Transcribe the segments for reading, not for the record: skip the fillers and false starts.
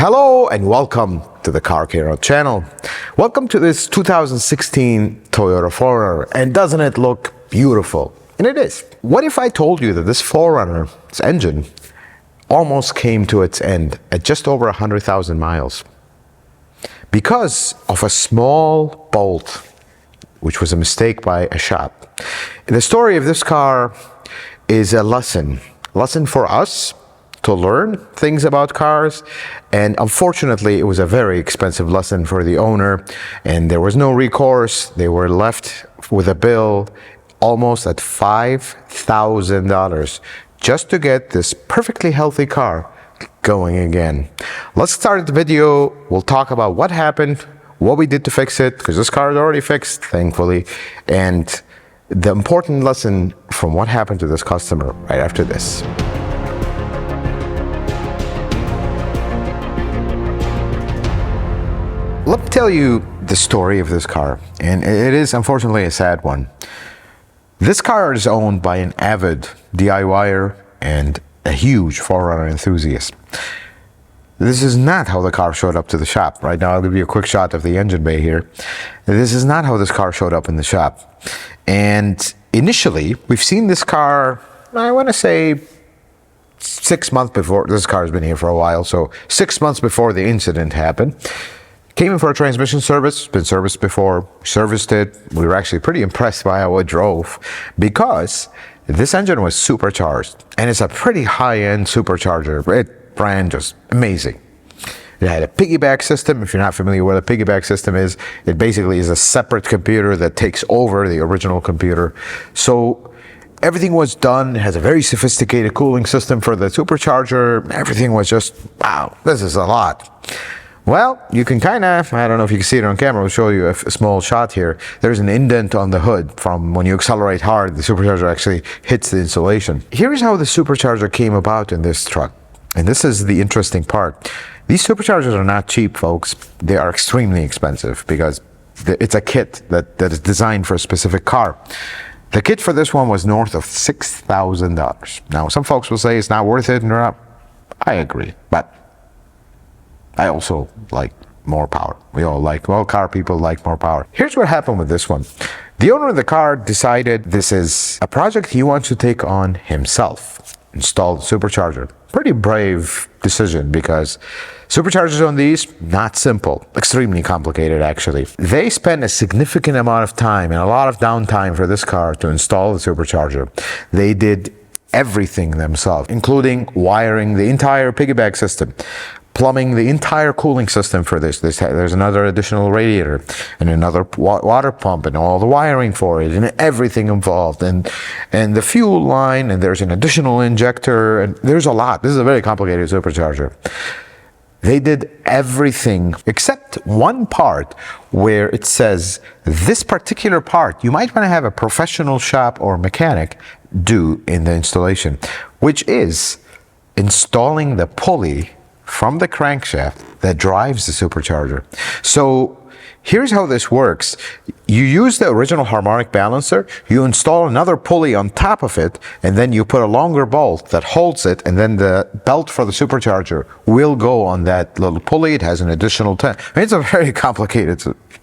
Hello and welcome to the Car Hero channel. Welcome to this 2016 Toyota 4Runner, and doesn't it look beautiful? And it is. What if I told you that this 4Runner's engine almost came to its end at just over 100,000 miles because of a small bolt, which was a mistake by a shop. The story of this car is a lesson for us to learn things about cars, and unfortunately it was a very expensive lesson for the owner, and there was no recourse. They were left with a bill almost at $5,000 just to get this perfectly healthy car going again. Let's start the video. We'll talk about what happened, what we did to fix it, because this car is already fixed, thankfully, and the important lesson from what happened to this customer right after this. Let me tell you the story of this car, and it is unfortunately a sad one. This car is owned by an avid DIYer and a huge 4Runner enthusiast. This is not how the car showed up to the shop. Right now I'll give you a quick shot of the engine bay here. This is not how this car showed up in the shop. And initially, we've seen this car, I want to say 6 months before. This car's been here for a while, so 6 months before the incident happened. Came in for a transmission service, been serviced before, serviced it. We were actually pretty impressed by how it drove because this engine was supercharged, and it's a pretty high-end supercharger. It ran just amazing. It had a piggyback system. If you're not familiar with what a piggyback system is, it basically is a separate computer that takes over the original computer. So everything was done. It has a very sophisticated cooling system for the supercharger. Everything was just, wow, this is a lot. Well, you can kind of, I don't know if you can see it on camera, I'll show you a small shot here. There's an indent on the hood from when you accelerate hard, the supercharger actually hits the insulation. Here's how the supercharger came about in this truck. And this is the interesting part. These superchargers are not cheap, folks. They are extremely expensive because it's a kit that is designed for a specific car. The kit for this one was north of $6,000. Now, some folks will say it's not worth it, and I agree, but I also like more power. We all like, well, car people like more power. Here's what happened with this one. The owner of the car decided this is a project he wants to take on himself. Install the supercharger. Pretty brave decision because superchargers on these, not simple, extremely complicated actually. They spent a significant amount of time and a lot of downtime for this car to install the supercharger. They did everything themselves, including wiring the entire piggyback system, plumbing the entire cooling system for this. There's another additional radiator and another water pump and all the wiring for it and everything involved, and the fuel line, and there's an additional injector, and there's a lot. This is a very complicated supercharger. They did everything except one part where it says this particular part you might want to have a professional shop or mechanic do in the installation, which is installing the pulley from the crankshaft that drives the supercharger. So here's how this works. You use the original harmonic balancer, you install another pulley on top of it, and then you put a longer bolt that holds it, and then the belt for the supercharger will go on that little pulley. It has an additional 10. It's a very complicated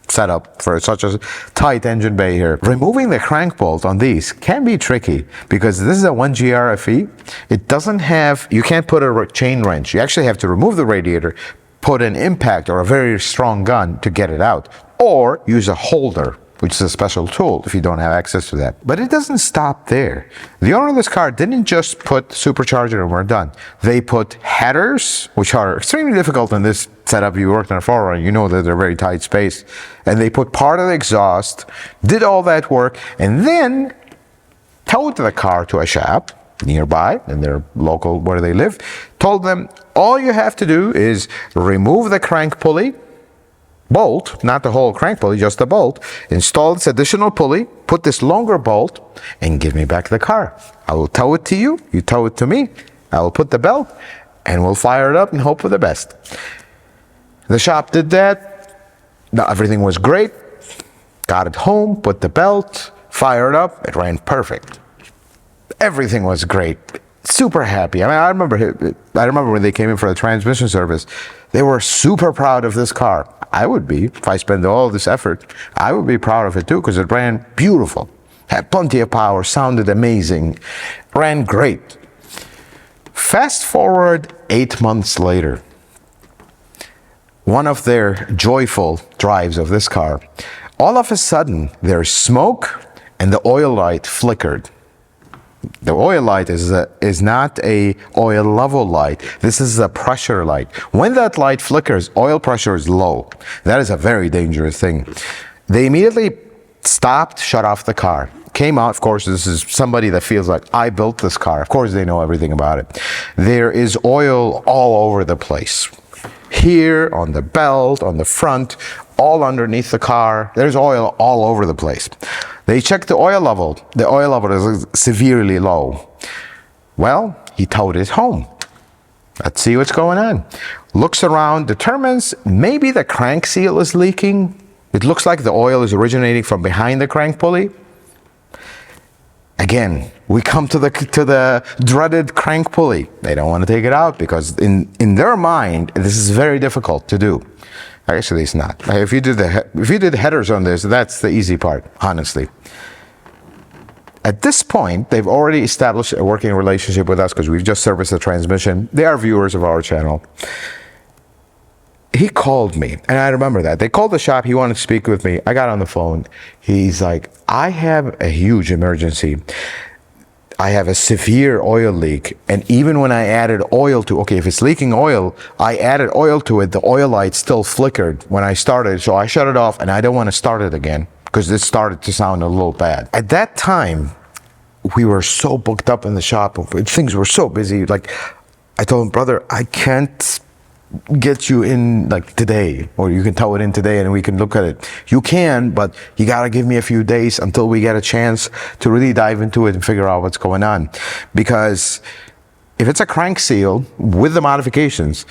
setup for such a tight engine bay here. Removing the crank bolt on these can be tricky because this is a 1G RFE. It doesn't have, you can't put a chain wrench. You actually have to remove the radiator, put an impact or a very strong gun to get it out, or use a holder, which is a special tool if you don't have access to that. But it doesn't stop there. The owner of this car didn't just put supercharger and we're done. They put headers, which are extremely difficult in this setup. You worked on a 4Runner, you know that they're very tight space. And they put part of the exhaust, did all that work, and then towed the car to a shop nearby in their local where they live, told them all you have to do is remove the crank pulley, bolt, not the whole crank pulley, just the bolt, install this additional pulley, put this longer bolt, and give me back the car. I will tow it to you, you tow it to me, I will put the belt, and we'll fire it up and hope for the best. The shop did that. Now, everything was great. Got it home, put the belt, fired up, it ran perfect. Everything was great. super happy. I mean, I remember when they came in for the transmission service, they were super proud of this car. I would be, if I spent all this effort, I would be proud of it too, because it ran beautiful, had plenty of power, sounded amazing, ran great. Fast forward 8 months later, one of their joyful drives of this car, all of a sudden there's smoke and the oil light flickered. The oil light is not a oil level light. This is a pressure light. When that light flickers, oil pressure is low. That is a very dangerous thing. They immediately stopped, shut off the car. Came out, of course, this is somebody that feels like, I built this car. Of course, they know everything about it. There is oil all over the place. Here, on the belt, on the front, all underneath the car. There's oil all over the place. They checked the oil level. The oil level is severely low. Well, he towed it home. Let's see what's going on. Looks around, determines maybe the crank seal is leaking. It looks like the oil is originating from behind the crank pulley. Again, we come to the dreaded crank pulley. They don't want to take it out because in their mind, this is very difficult to do. Actually, it's not. If you did headers on this, that's the easy part, honestly. At this point, they've already established a working relationship with us because we've just serviced the transmission. They are viewers of our channel. He called me, and I remember that. They called the shop. He wanted to speak with me. I got on the phone. He's like, I have a huge emergency. I have a severe oil leak, and even when I added oil to, okay, if it's leaking oil, I added oil to it, the oil light still flickered when I started, so I shut it off, and I don't want to start it again because it started to sound a little bad. At that time, we were so booked up in the shop, things were so busy. Like, I told him, brother, I can't get you in like today, or you can tow it in today and we can look at it. You can, but you got to give me a few days until we get a chance to really dive into it and figure out what's going on. Because if it's a crank seal with the modifications,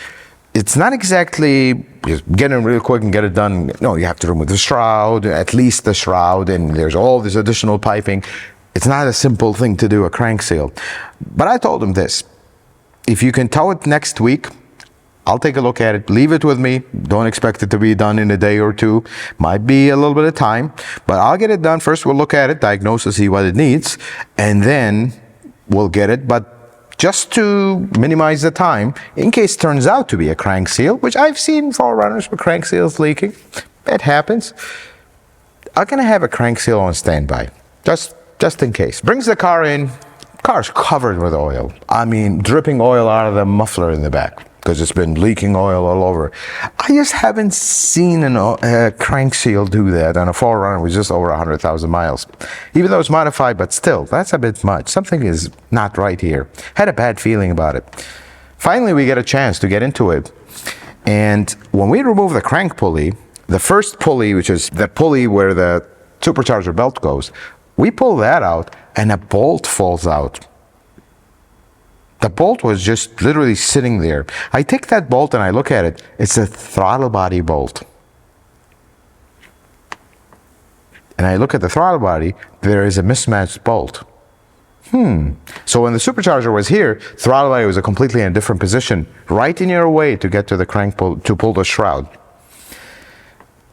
it's not exactly just get in real quick and get it done. No, you have to remove the shroud, at least the shroud, and there's all this additional piping. It's not a simple thing to do, a crank seal. But I told him this: if you can tow it next week, I'll take a look at it. Leave it with me. Don't expect it to be done in a day or two. Might be a little bit of time, but I'll get it done. First, we'll look at it, diagnose to see what it needs, and then we'll get it. But just to minimize the time, in case it turns out to be a crank seal, which I've seen 4Runners with crank seals leaking, it happens. I'm gonna have a crank seal on standby, just in case. Brings the car in. Car's covered with oil. I mean, dripping oil out of the muffler in the back, because it's been leaking oil all over. I just haven't seen a crank seal do that on a 4Runner with just over 100,000 miles. Even though it's modified, but still, that's a bit much. Something is not right here. Had a bad feeling about it. Finally, we get a chance to get into it. And when we remove the crank pulley, the first pulley, which is the pulley where the supercharger belt goes, we pull that out and a bolt falls out. The bolt was just literally sitting there. I take that bolt and I look at it. It's a throttle body bolt. And I look at the throttle body, there is a mismatched bolt. So when the supercharger was here, throttle body was completely in a different position, right in your way to get to the crank pull, to pull the shroud.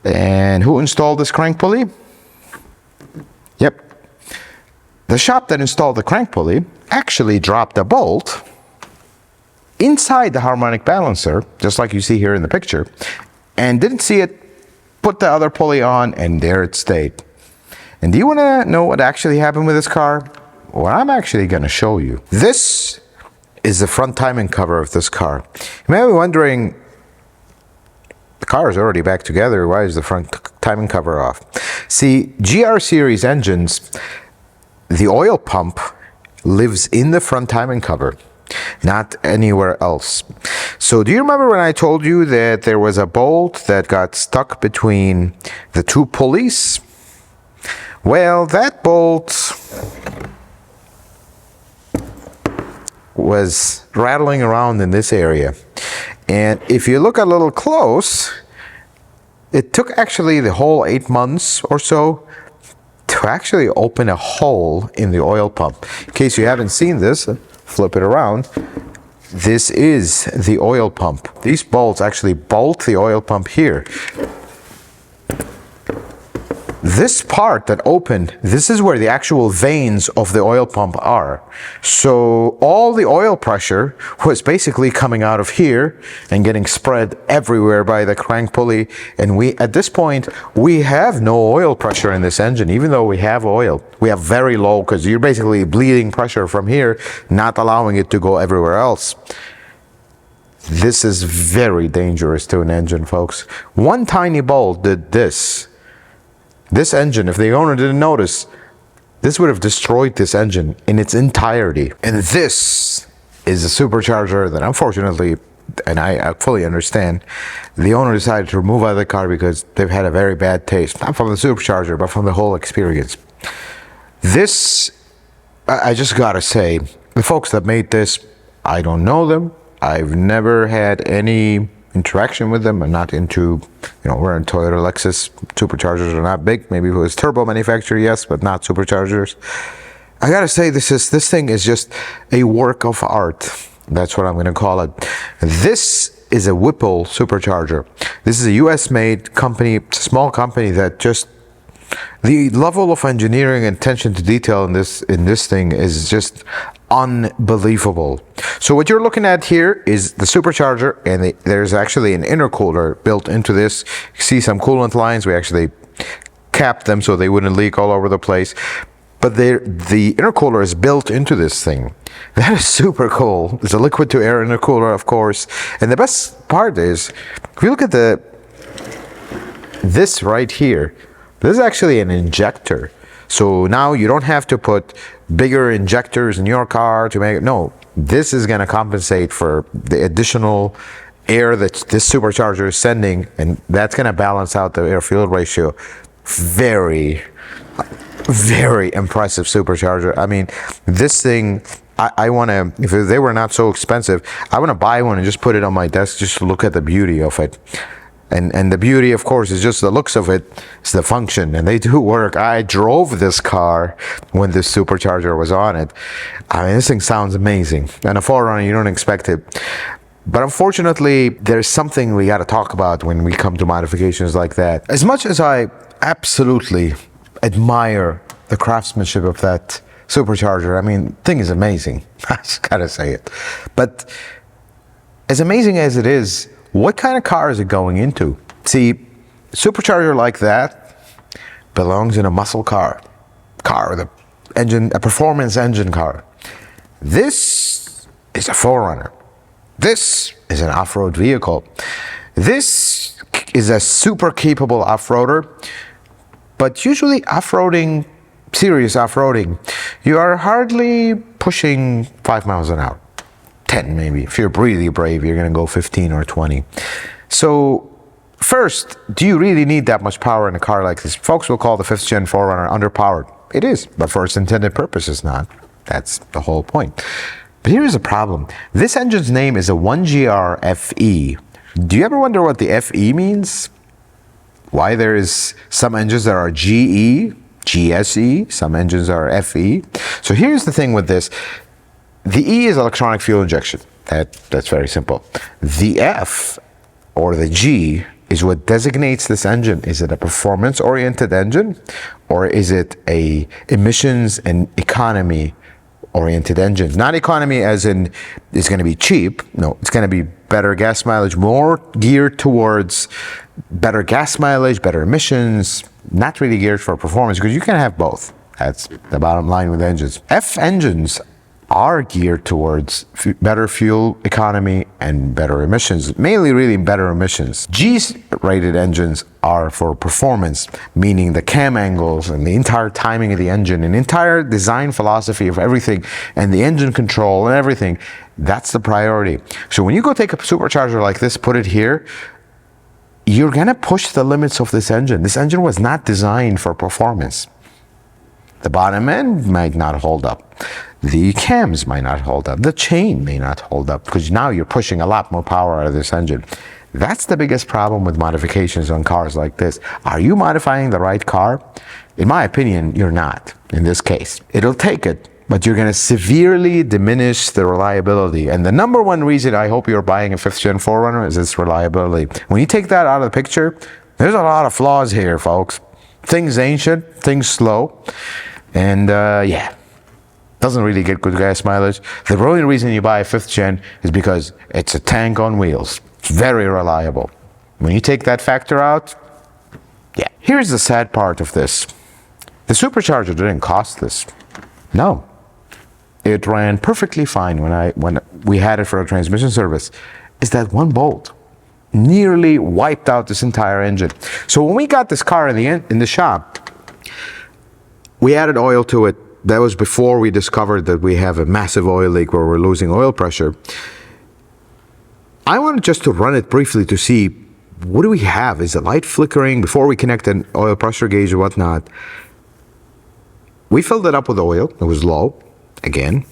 And who installed this crank pulley? Yep. The shop that installed the crank pulley actually dropped a bolt inside the harmonic balancer, just like you see here in the picture, and didn't see it, put the other pulley on, and there it stayed. And do you want to know what actually happened with this car? Well, I'm actually going to show you. This is the front timing cover of this car. You may be wondering, the car is already back together, why is the front timing cover off? See, GR series engines, the oil pump lives in the front timing cover, not anywhere else. So do you remember when I told you that there was a bolt that got stuck between the two pulleys? Well, that bolt was rattling around in this area. And if you look a little close, it took actually the whole 8 months or so to actually open a hole in the oil pump. In case you haven't seen this, flip it around, this is the oil pump. These bolts actually bolt the oil pump here. This part that opened, this is where the actual veins of the oil pump are. So all the oil pressure was basically coming out of here and getting spread everywhere by the crank pulley. And at this point, we have no oil pressure in this engine, even though we have oil. We have very low, because you're basically bleeding pressure from here, not allowing it to go everywhere else. This is very dangerous to an engine, folks. One tiny bolt did this. This engine, if the owner didn't notice, this would have destroyed this engine in its entirety. And this is a supercharger that, unfortunately, and I fully understand, the owner decided to remove out of the car because they've had a very bad taste. Not from the supercharger, but from the whole experience. This, I just gotta say, the folks that made this, I don't know them. I've never had any interaction with them. I'm not into, we're in Toyota, Lexus. Superchargers are not big. Maybe if it was turbo manufacturer, yes, but not superchargers. I gotta say, this thing is just a work of art. That's what I'm gonna call it. This is a Whipple supercharger. This is a US-made company, it's a small company that just, the level of engineering and attention to detail in this thing is just unbelievable. So what you're looking at here is the supercharger, and there's actually an intercooler built into this. You see some coolant lines. We actually capped them so they wouldn't leak all over the place. But the intercooler is built into this thing. That is super cool. It's a liquid to air intercooler, of course. And the best part is, if you look at this right here, this is actually an injector. So now you don't have to put bigger injectors in your car to make it. No, this is going to compensate for the additional air that this supercharger is sending, and that's going to balance out the air-fuel ratio. Very, very impressive supercharger. I mean, this thing, I want to, if they were not so expensive, I want to buy one and just put it on my desk just to look at the beauty of it. And the beauty, of course, is just the looks of it. It's the function, and they do work. I drove this car when this supercharger was on it. I mean, this thing sounds amazing. And a 4Runner, you don't expect it. But unfortunately, there's something we got to talk about when we come to modifications like that. As much as I absolutely admire the craftsmanship of that supercharger, I mean, the thing is amazing. I just got to say it. But as amazing as it is, what kind of car is it going into? See, supercharger like that belongs in a muscle car with a engine, a performance engine car. This is a 4Runner. This is an off-road vehicle. This is a super capable off-roader, but usually off-roading, serious off-roading, you are hardly pushing 5 miles an hour. 10 maybe. If you're really brave, you're going to go 15 or 20. So first, do you really need that much power in a car like this? Folks will call the 5th gen 4Runner underpowered. It is, but for its intended purpose, it's not. That's the whole point. But here's a problem. This engine's name is a 1GR FE. Do you ever wonder what the FE means? Why there is some engines that are GE, GSE, some engines are FE. So here's the thing with this. The E is electronic fuel injection. That's very simple. The F, or the G, is what designates this engine. Is it a performance-oriented engine, or is it a emissions and economy-oriented engine? Not economy as in it's going to be cheap. No, it's going to be better gas mileage, more geared towards better gas mileage, better emissions, not really geared for performance, because you can have both. That's the bottom line with engines. F engines are geared towards better fuel economy and better emissions, mainly really better emissions. G-rated engines are for performance, meaning the cam angles and the entire timing of the engine and entire design philosophy of everything and the engine control and everything. That's the priority. So when you go take a supercharger like this, put it here, you're gonna push the limits of this engine. This engine was not designed for performance. The bottom end might not hold up. The cams might not hold up. The chain may not hold up, because now you're pushing a lot more power out of this engine. That's the biggest problem with modifications on cars like this. Are you modifying the right car? In my opinion, you're not in this case. It'll take it, but you're going to severely diminish the reliability. And the number one reason I hope you're buying a 5th gen 4Runner is its reliability. When you take that out of the picture, there's a lot of flaws here, folks. Things ancient, things slow, and yeah, doesn't really get good gas mileage. The only reason you buy a 5th gen is because it's a tank on wheels. It's very reliable. When you take that factor out, yeah. Here's the sad part of this. The supercharger didn't cost this. No. It ran perfectly fine when we had it for a transmission service. Is that one bolt nearly wiped out this entire engine. So when we got this car in the shop, we added oil to it. That was before we discovered that we have a massive oil leak where we're losing oil pressure. I wanted just to run it briefly to see, what do we have? Is the light flickering? Before we connect an oil pressure gauge or whatnot. We filled it up with oil. It was low. Again,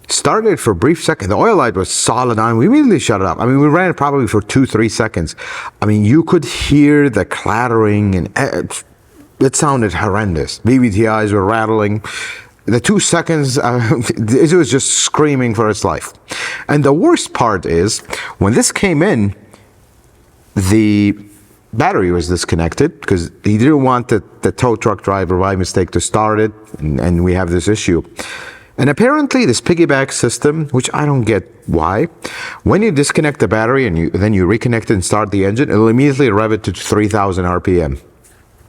started for a brief second. The oil light was solid on. We immediately shut it up. I mean, we ran it probably for 2-3 seconds. I mean, you could hear the clattering, and it sounded horrendous. VVTIs were rattling. The 2 seconds, it was just screaming for its life. And the worst part is, when this came in, the battery was disconnected because he didn't want the tow truck driver by mistake to start it, and we have this issue. And apparently this piggyback system, which I don't get why, when you disconnect the battery and then you reconnect it and start the engine, it'll immediately rev it to 3,000 RPM.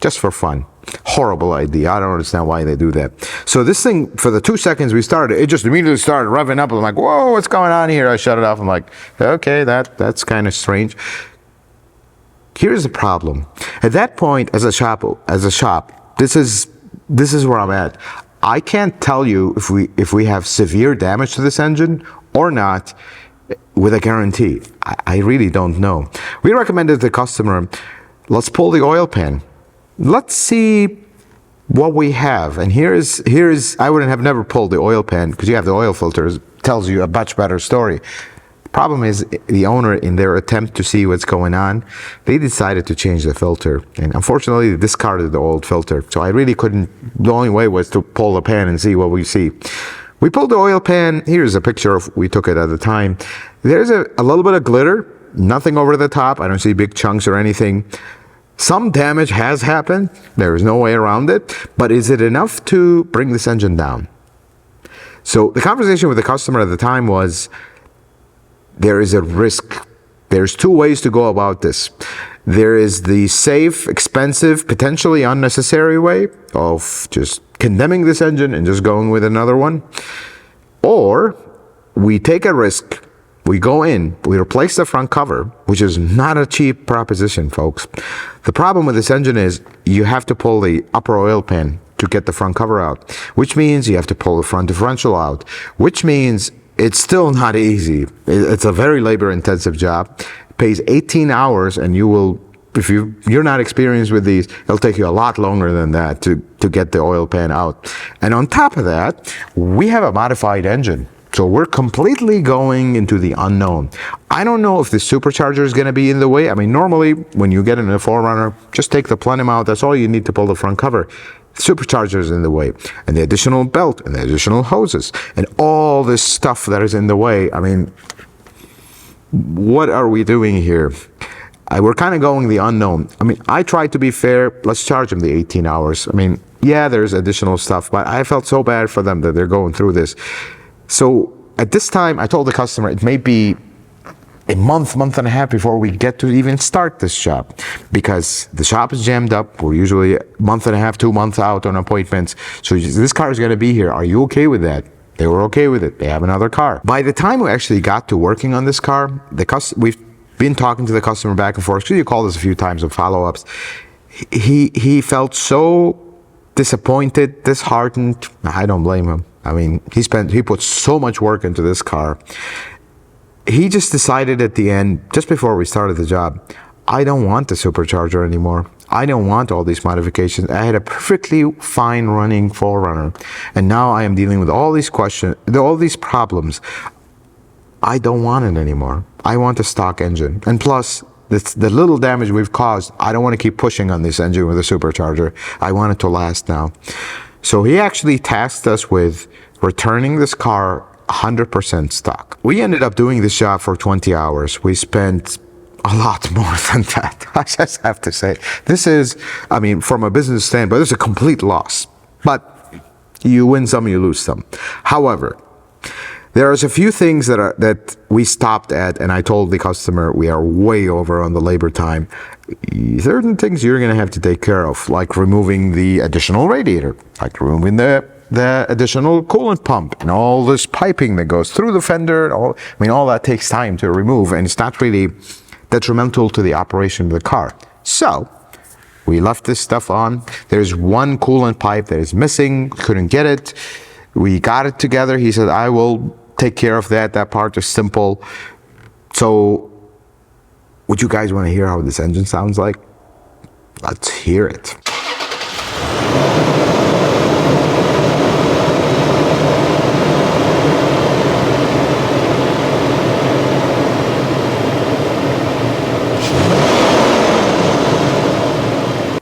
Just for fun. Horrible idea. I don't understand why they do that. So this thing, for the 2 seconds we started, it just immediately started revving up. I'm like, whoa, what's going on here? I shut it off. I'm like, okay, that's kind of strange. Here's the problem. At that point, as a shop, this is where I'm at. I can't tell you if we have severe damage to this engine or not with a guarantee. I really don't know. We recommended to the customer, let's pull the oil pan. Let's see what we have. And here's I would have never pulled the oil pan because you have the oil filters. Tells you a much better story. Problem is, the owner, in their attempt to see what's going on, they decided to change the filter. And unfortunately, they discarded the old filter. So I really couldn't, the only way was to pull the pan and see what we see. We pulled the oil pan. Here's a picture of, we took it at the time. There's a little bit of glitter, nothing over the top. I don't see big chunks or anything. Some damage has happened. There is no way around it. But is it enough to bring this engine down? So the conversation with the customer at the time was, there is a risk. There's 2 ways to go about this. There is the safe, expensive, potentially unnecessary way of just condemning this engine and just going with another one. Or we take a risk, we go in, we replace the front cover, which is not a cheap proposition, folks. The problem with this engine is you have to pull the upper oil pan to get the front cover out, which means you have to pull the front differential out, which means it's still not easy. It's a very labor-intensive job. It pays 18 hours, and you will, if you're not experienced with these, it'll take you a lot longer than that to get the oil pan out. And on top of that, we have a modified engine. So we're completely going into the unknown. I don't know if the supercharger is going to be in the way. I mean, normally, when you get in a 4Runner, just take the plenum out. That's all you need to pull the front cover. Supercharger is in the way, and the additional belt, and the additional hoses, and all this stuff that is in the way. I mean, what are we doing here? We're kind of going the unknown. I mean, I tried to be fair. Let's charge them the 18 hours. I mean, yeah, there's additional stuff, but I felt so bad for them that they're going through this. So at this time, I told the customer it may be a month and a half before we get to even start this shop, because the shop is jammed up. We're usually a month and a half, 2 months out on appointments. So this car is going to be here. Are you okay with that? They were okay with it. They have another car. By the time we actually got to working on this car, we've been talking to the customer back and forth. You called us a few times of follow-ups. He felt so disappointed, disheartened. I don't blame him. I mean, he put so much work into this car. He just decided at the end, just before we started the job, I don't want the supercharger anymore. I don't want all these modifications. I had a perfectly fine running 4Runner, and now I am dealing with all these questions, all these problems. I don't want it anymore. I want a stock engine. And plus, the little damage we've caused, I don't want to keep pushing on this engine with a supercharger. I want it to last now. So he actually tasked us with returning this car 100% stock. We ended up doing this job for 20 hours. We spent a lot more than that. I just have to say, this is, I mean, from a business standpoint, it's a complete loss. But you win some, you lose some. However, there's a few things that we stopped at, and I told the customer we are way over on the labor time. Certain things you're going to have to take care of, like removing the additional radiator, like removing the additional coolant pump and all this piping that goes through the fender. All that takes time to remove, and it's not really detrimental to the operation of the car. So we left this stuff on. There's one coolant pipe that is missing, couldn't get it. We got it together. He said, I will take care of that. That part is simple. So would you guys want to hear how this engine sounds like? Let's hear it.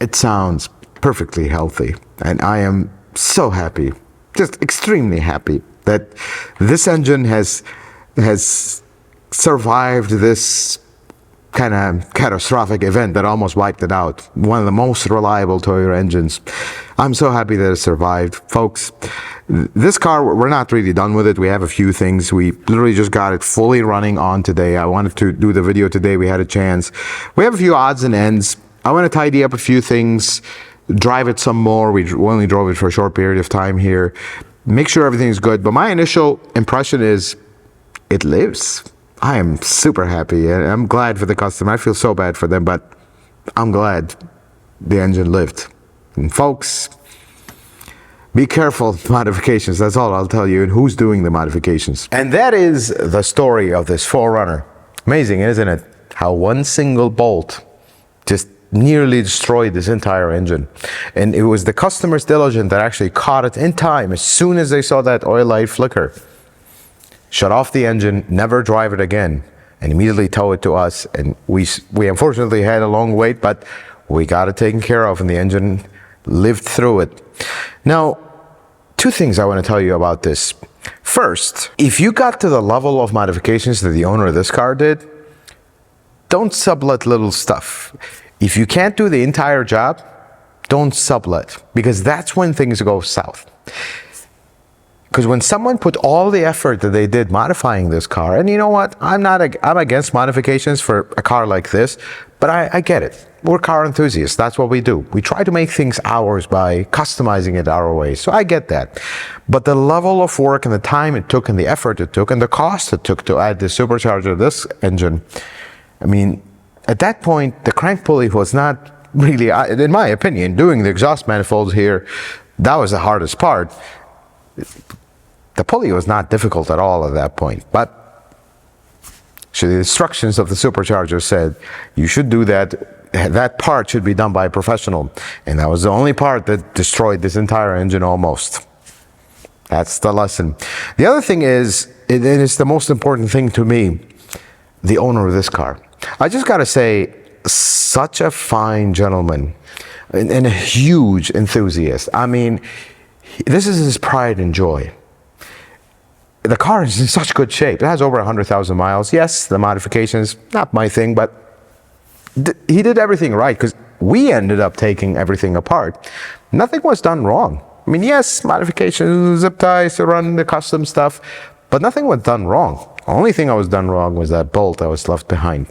It sounds perfectly healthy, and I am so happy, just extremely happy, that this engine has survived this kind of catastrophic event that almost wiped it out. One of the most reliable Toyota engines. I'm so happy that it survived. Folks, this car, we're not really done with it. We have a few things. We literally just got it fully running on today. I wanted to do the video today. We had a chance. We have a few odds and ends. I want to tidy up a few things, drive it some more. We only drove it for a short period of time here. Make sure everything's good. But my initial impression is it lives. I am super happy, and I'm glad for the customer. I feel so bad for them, but I'm glad the engine lived. And folks, be careful of modifications. That's all I'll tell you, and who's doing the modifications. And that is the story of this 4Runner. Amazing, isn't it? How one single bolt just nearly destroyed this entire engine. And it was the customer's diligence that actually caught it in time as soon as they saw that oil light flicker. Shut off the engine, never drive it again, and immediately tow it to us. And we unfortunately had a long wait, but we got it taken care of, and the engine lived through it. Now, two things I want to tell you about this. First, if you got to the level of modifications that the owner of this car did, don't sublet little stuff. If you can't do the entire job, don't sublet, because that's when things go south. Because when someone put all the effort that they did modifying this car, and you know what, I'm against modifications for a car like this, but I get it. We're car enthusiasts. That's what we do. We try to make things ours by customizing it our way. So I get that. But the level of work and the time it took and the effort it took and the cost it took to add the supercharger to this engine, I mean, at that point, the crank pulley was not really, in my opinion, doing the exhaust manifolds here, that was the hardest part. The pulley was not difficult at all at that point, but the instructions of the supercharger said you should do that. That part should be done by a professional, and that was the only part that destroyed this entire engine almost. That's the lesson. The other thing is, and it's the most important thing to me, the owner of this car. I just got to say, such a fine gentleman and a huge enthusiast. I mean, this is his pride and joy. The car is in such good shape. It has over 100,000 miles. Yes, the modifications, not my thing, but he did everything right, because we ended up taking everything apart. Nothing was done wrong. I mean, yes, modifications, zip ties to run the custom stuff, but nothing was done wrong. The only thing that was done wrong was that bolt that was left behind.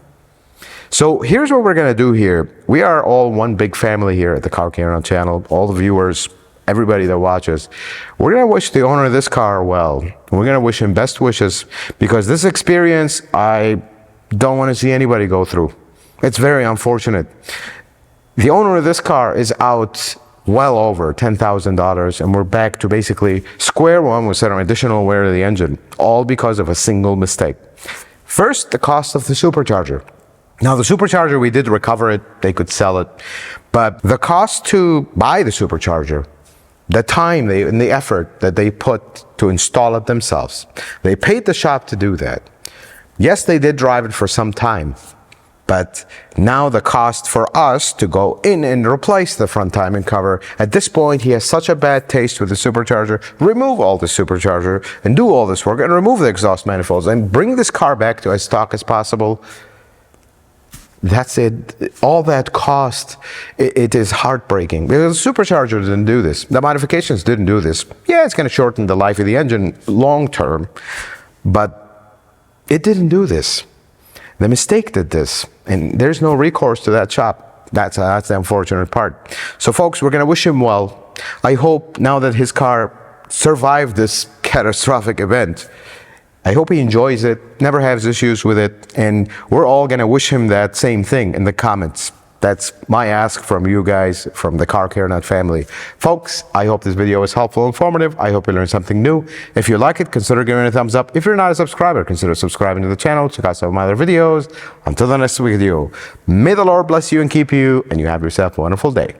So here's what we're going to do here. We are all one big family here at the Car Camera channel, all the viewers, everybody that watches. We're going to wish the owner of this car well. We're going to wish him best wishes, because this experience, I don't want to see anybody go through. It's very unfortunate. The owner of this car is out well over $10,000, and we're back to basically square one with some additional wear to the engine, all because of a single mistake. First, the cost of the supercharger. Now, the supercharger, we did recover it. They could sell it. But the cost to buy the supercharger, the time and the effort that they put to install it themselves, they paid the shop to do that. Yes, they did drive it for some time, But now the cost for us to go in and replace the front timing cover, at this point he has such a bad taste with the supercharger, remove all the supercharger and do all this work and remove the exhaust manifolds and bring this car back to as stock as possible. That's it. All that cost, it is heartbreaking. Because the supercharger didn't do this. The modifications didn't do this. Yeah, it's going to shorten the life of the engine long term, but it didn't do this. The mistake did this, and there's no recourse to that shop. That's the unfortunate part. So folks, we're going to wish him well. I hope now that his car survived this catastrophic event, I hope he enjoys it, never has issues with it, and we're all going to wish him that same thing in the comments. That's my ask from you guys, from the Car Care Nut family. Folks, I hope this video was helpful and informative. I hope you learned something new. If you like it, consider giving it a thumbs up. If you're not a subscriber, consider subscribing to the channel. Check out some of my other videos. Until the next video, may the Lord bless you and keep you, and you have yourself a wonderful day.